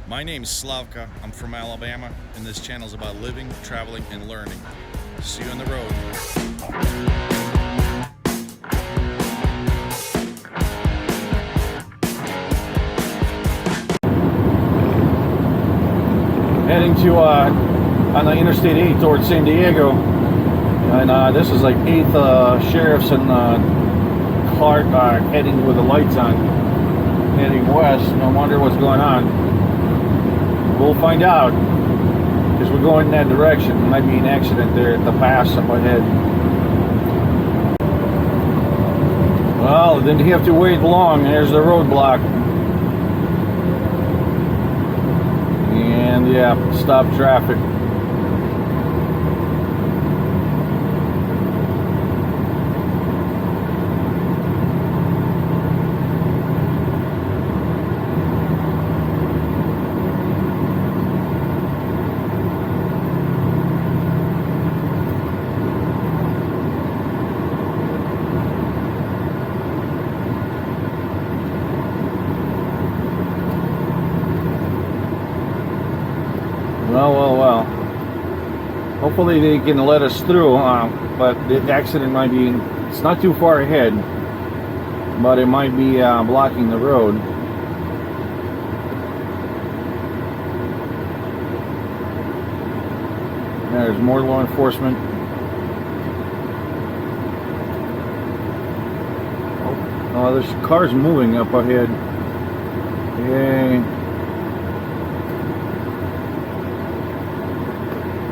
My name is Slavka, I'm from Alabama, and this channel is about living, traveling, and learning. See you on the road. Heading to on the Interstate 8 towards San Diego, and this is like 8th Sheriff's and Clark heading with the lights on, heading west. No wonder what's going on. We'll find out, because we're going in that direction. There might be an accident there at the pass up ahead. Well, didn't have to wait long. There's the roadblock. And yeah, stop traffic. Well. Hopefully they can let us through, but the accident might be, it's not too far ahead, but it might be blocking the road. There's more law enforcement. Oh, there's cars moving up ahead. Yay.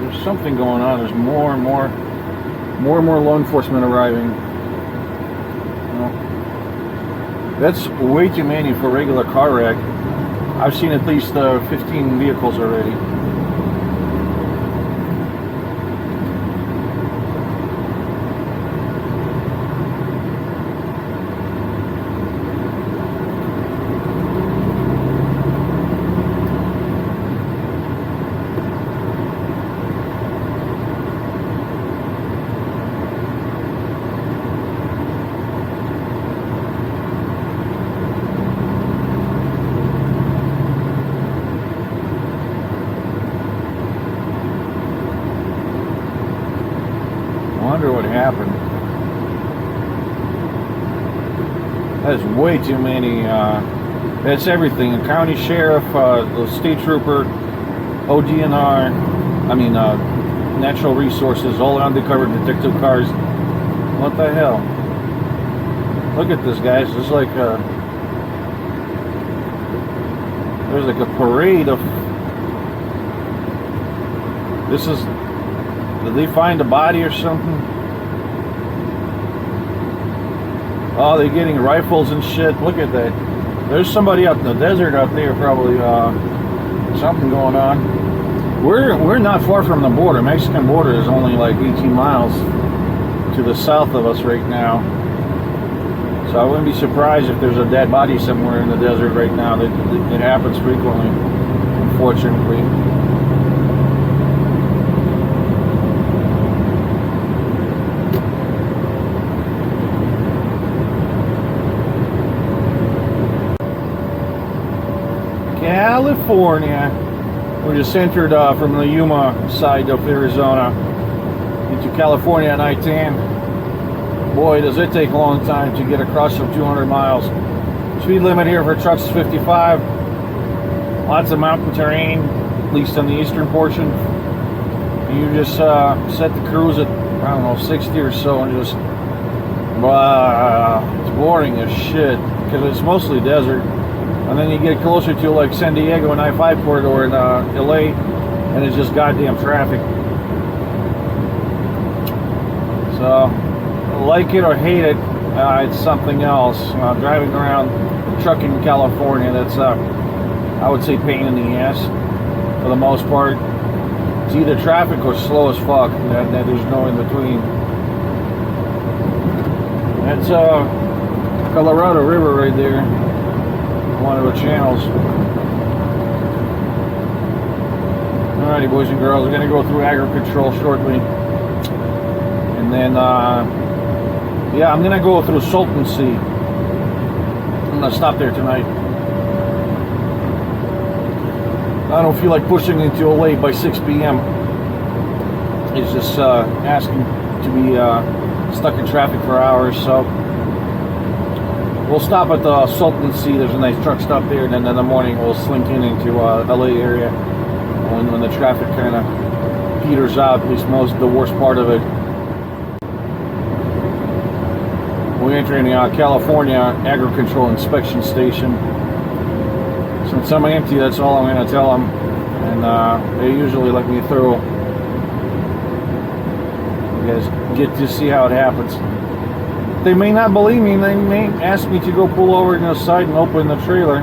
There's something going on. There's more and more law enforcement arriving. Well, that's way too many for a regular car wreck. I've seen at least 15 vehicles already. I wonder what happened. That's way too many. That's everything. The county sheriff, the state trooper, ODNR, natural resources, all undercover detective cars. What the hell? Look at this, guys. There's like a parade of. This is. Did they find a body or something? Oh, they're getting rifles and shit. Look at that. There's somebody out in the desert out there, probably something going on. We're not far from the border. Mexican border is only like 18 miles to the south of us right now. So I wouldn't be surprised if there's a dead body somewhere in the desert right now. It happens frequently, unfortunately. California. We just entered from the Yuma side of Arizona into California on I-10. Boy, does it take a long time to get across of 200 miles. Speed limit here for trucks is 55. Lots of mountain terrain, at least on the eastern portion. You just set the cruise at, I don't know, 60 or so, and just, it's boring as shit because it's mostly desert. And then you get closer to like San Diego and I-5 corridor in LA, and it's just goddamn traffic. So, like it or hate it, it's something else. Driving around, trucking in California, that's, I would say, pain in the ass for the most part. It's either traffic or slow as fuck. There's no in between. That's Colorado River right there. One of the channels. Alrighty, boys and girls, we're going to go through agri-control shortly. And then, yeah, I'm going to go through Salton Sea. I'm going to stop there tonight. I don't feel like pushing into LA by 6 p.m. It's just asking to be stuck in traffic for hours. So we'll stop at the Salton Sea. There's a nice truck stop there, and then in the morning we'll slink into LA area when the traffic kind of peters out, at least the worst part of it. We're entering the California Agri-Control Inspection Station. Since I'm empty, that's all I'm going to tell them. And they usually let me through. You guys get to see how it happens. They may not believe me. They may ask me to go pull over to the side and open the trailer.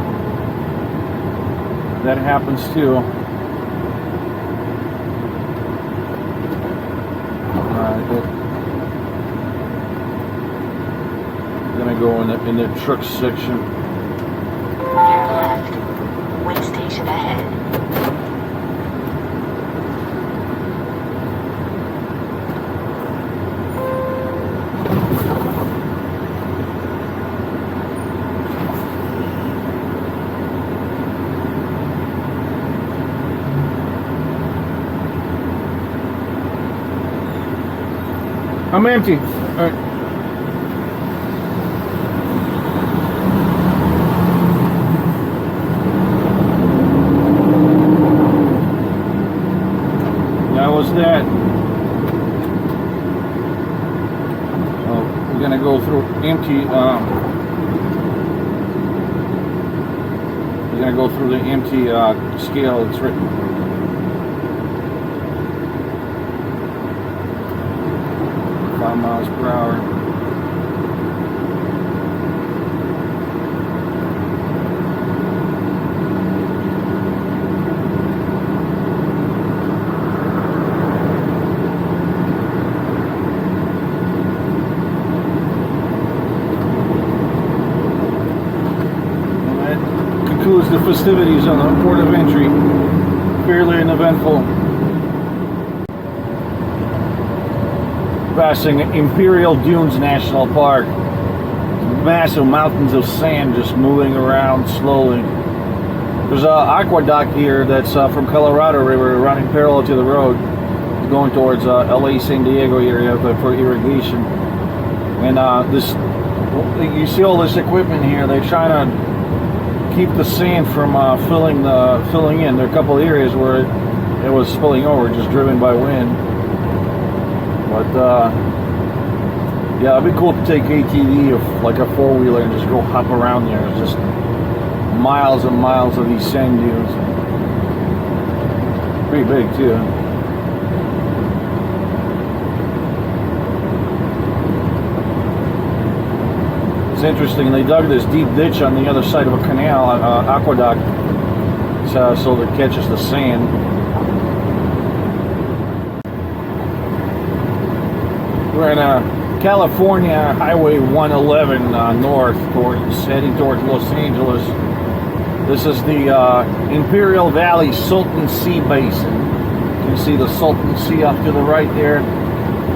That happens too. I'm gonna go in the truck section. Turn left. Way station ahead. I'm empty. All right. That was that. Oh, we're gonna go through empty. We're gonna go through the empty scale. It's written. 5 miles per hour. And that concludes the festivities on the port of entry. Fairly uneventful. Passing Imperial Dunes National Park. Massive mountains of sand just moving around slowly. There's an aqueduct here that's from Colorado River running parallel to the road going towards LA San Diego area for irrigation. And you see all this equipment here. They're trying to keep the sand from filling in. There are a couple of areas where it was spilling over, just driven by wind. But yeah, it'd be cool to take ATV of like a 4-wheeler and just go hop around there. It's just miles and miles of these sand dunes. Pretty big too. It's interesting. They dug this deep ditch on the other side of a canal, aqueduct, so that catches the sand. We're in California Highway 111 north, heading towards Los Angeles. This is the Imperial Valley Salton Sea Basin. You can see the Salton Sea off to the right there.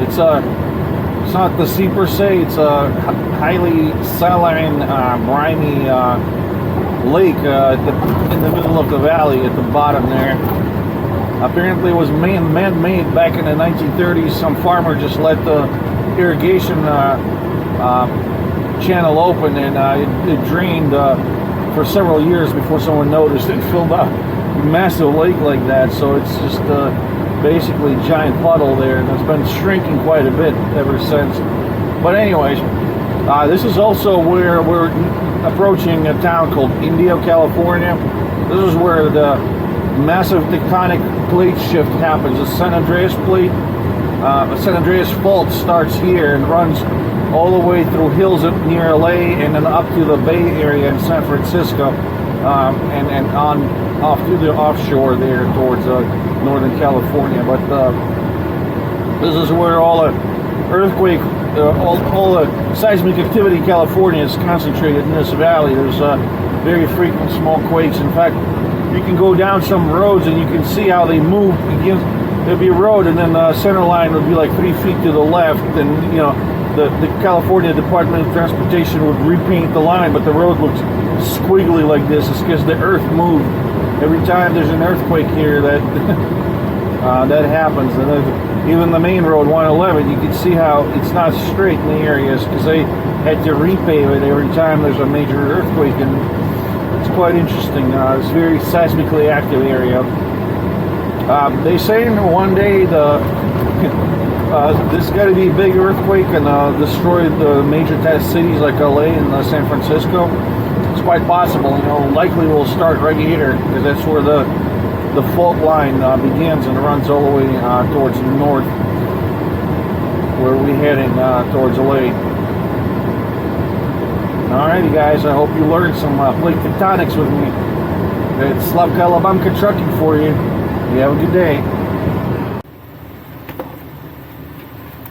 It's not the sea per se. It's a highly saline, briny lake in the middle of the valley at the bottom there. Apparently it was man-made back in the 1930s. Some farmer just let the irrigation channel open, and it drained for several years before someone noticed it filled up a massive lake like that. So it's just basically a giant puddle there, and it's been shrinking quite a bit ever since. But anyways, this is also where we're approaching a town called Indio, California. This is where the massive tectonic plate shift happens. The San Andreas plate, the San Andreas fault starts here and runs all the way through hills near LA and then up to the Bay Area in San Francisco, and on off to the offshore there towards Northern California. But this is where all the earthquake, all the seismic activity in California is concentrated in this valley. There's very frequent small quakes. In fact, you can go down some roads and you can see how they move. There'll be a road, and then the center line would be like 3 feet to the left, and you know the California Department of Transportation would repaint the line, but the road looks squiggly like this. It's because the earth moved every time there's an earthquake here that that happens. And even the main road 111, you can see how it's not straight in the areas because they had to repave it every time there's a major earthquake, and it's quite interesting. It's a very seismically active area. They say in one day there's got to be a big earthquake and destroy the major test cities like LA and San Francisco. It's quite possible. Likely will start right here because that's where the fault line begins and runs all the way towards the north, where we're heading towards LA. Alrighty, guys. I hope you learned some plate tectonics with me. It's Slav Kalabamka Trucking for you. You have a good day.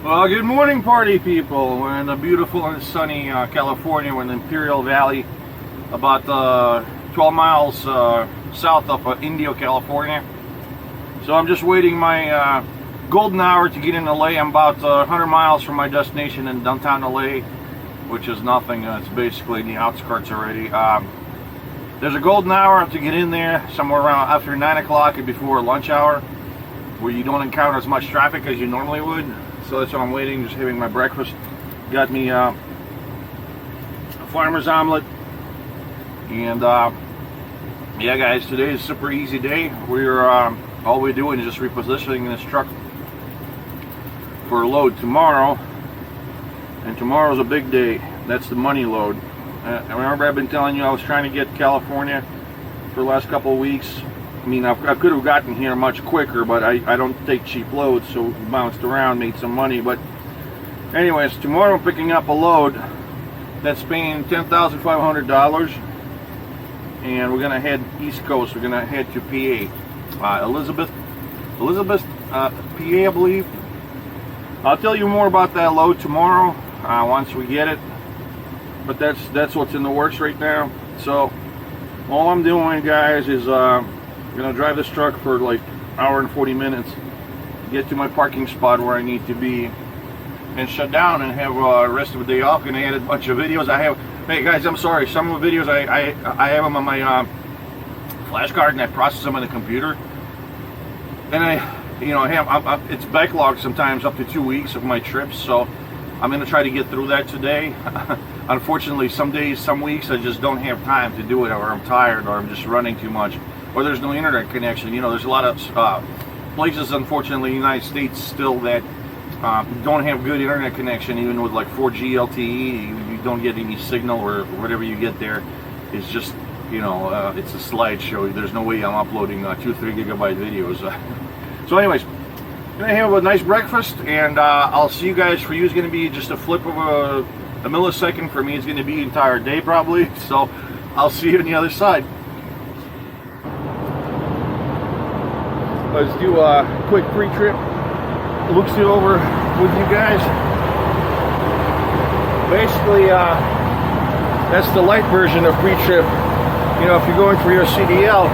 Well, good morning, party people. We're in the beautiful and sunny California. We're in the Imperial Valley, about 12 miles south of Indio, California. So I'm just waiting my golden hour to get in LA. I'm about 100 miles from my destination in downtown LA, which is nothing. It's basically in the outskirts already. There's a golden hour to get in there, somewhere around after 9 o'clock and before lunch hour, where you don't encounter as much traffic as you normally would. So that's why I'm waiting, just having my breakfast. Got me a farmer's omelet. And yeah, guys, today is a super easy day. We're all we're doing is just repositioning this truck for a load tomorrow. And tomorrow's a big day. That's the money load. I remember I've been telling you I was trying to get California for the last couple of weeks. I mean, I could have gotten here much quicker, but I don't take cheap loads, so bounced around, made some money. But anyways, tomorrow I'm picking up a load that's paying $10,500, and we're gonna head East Coast. We're gonna head to PA, Elizabeth, PA, I believe. I'll tell you more about that load tomorrow once we get it. But that's what's in the works right now. So all I'm doing, guys, is gonna drive this truck for like hour and 40 minutes, get to my parking spot where I need to be, and shut down and have the rest of the day off. Gonna edit a bunch of videos. Hey guys, I'm sorry. Some of the videos I have them on my flash card, and I process them on the computer. And it's backlogged sometimes up to 2 weeks of my trips. So I'm gonna try to get through that today. Unfortunately, some days, some weeks, I just don't have time to do it, or I'm tired, or I'm just running too much, or there's no internet connection. There's a lot of places, unfortunately, in the United States still that don't have good internet connection, even with like 4G LTE. You don't get any signal, or whatever you get there is just, it's a slideshow. There's no way I'm uploading 2-3 gigabyte videos. So anyways, gonna have a nice breakfast, and I'll see you guys. For you, it's gonna be just a flip of a millisecond. For me, it's gonna be an entire day probably. So I'll see you on the other side. Let's do a quick pre-trip look-see over with you guys. Basically, that's the light version of pre-trip. If you're going for your CDL,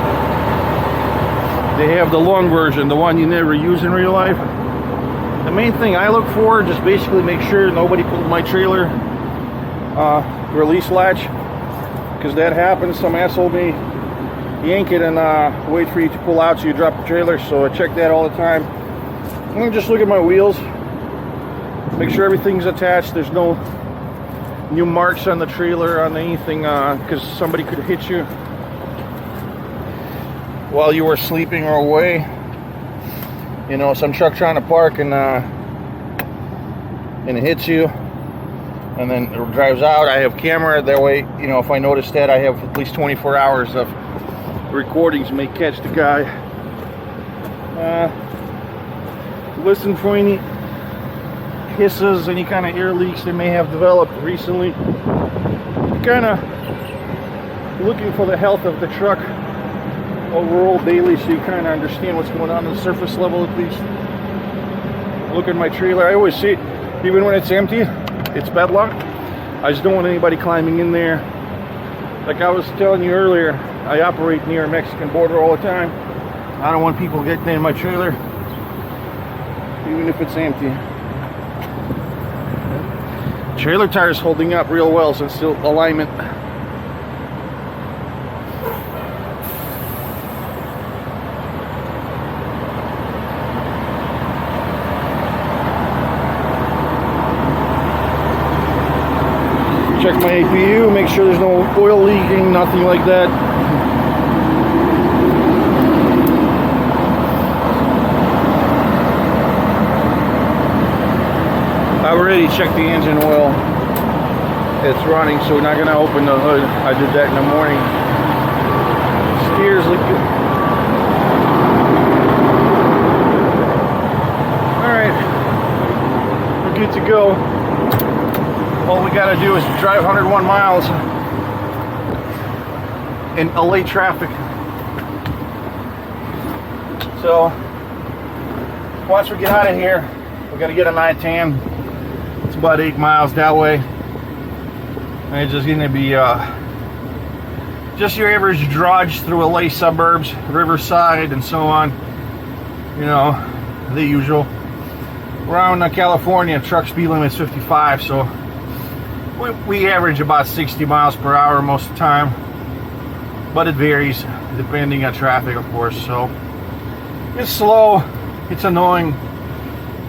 they have the long version, the one you never use in real life. The main thing I look for, just basically make sure nobody pulled my trailer release latch, because that happens. Some asshole may yank it and wait for you to pull out so you drop the trailer. So I check that all the time. I'm gonna just look at my wheels, make sure everything's attached. There's no new marks on the trailer, on anything, because somebody could hit you while you were sleeping or away. Some truck trying to park and it hits you, and then it drives out. I have camera, that way, if I notice that, I have at least 24 hours of recordings, may catch the guy. Listen for any hisses, any kind of air leaks that may have developed recently. Kind of looking for the health of the truck overall daily, so you kind of understand what's going on the surface level at least. Look at my trailer. I always see it, even when it's empty, it's padlocked. I just don't want anybody climbing in there. Like I was telling you earlier, I operate near a Mexican border all the time. I don't want people getting in my trailer, even if it's empty. Trailer tire's holding up real well, so it's still alignment. my APU, make sure there's no oil leaking, nothing like that. I already checked the engine oil. It's running, so we're not going to open the hood. I did that in the morning. Steers look good. Alright, we're good to go. All we got to do is drive 101 miles in LA traffic. So, once we get out of here, we got to get a I-10. It's about 8 miles that way. And it's just going to be just your average drudge through LA suburbs, Riverside, and so on. You know, the usual. Around California, truck speed limit's 55, so we average about 60 miles per hour most of the time. But it varies depending on traffic, of course. So it's slow, it's annoying.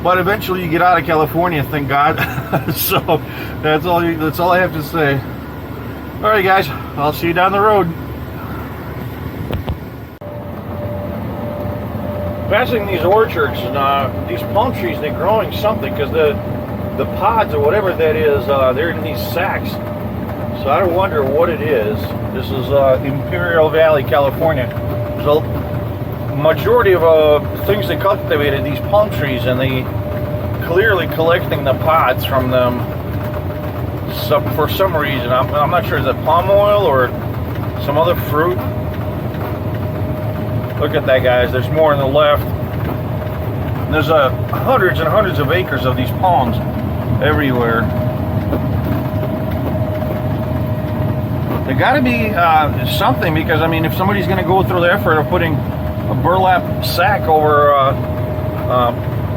But eventually you get out of California, thank God. So that's all I have to say. All right, guys, I'll see you down the road. Passing these orchards and these palm trees, they're growing something because the pods or whatever that is, they're in these sacks. So I wonder what it is. This is Imperial Valley, California. There's a majority of things they cultivated these palm trees, and they clearly collecting the pods from them for some reason. I'm not sure, is it palm oil or some other fruit? Look at that, guys. There's more on the left. There's hundreds and hundreds of acres of these palms everywhere. There got to be something, because I mean, if somebody's going to go through the effort of putting a burlap sack over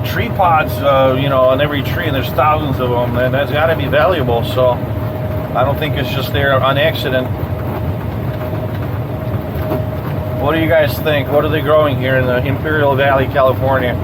tree pods, you know, on every tree, and there's thousands of them, then that's got to be valuable. So I don't think it's just there on accident. What do you guys think? What are they growing here in the Imperial Valley, California?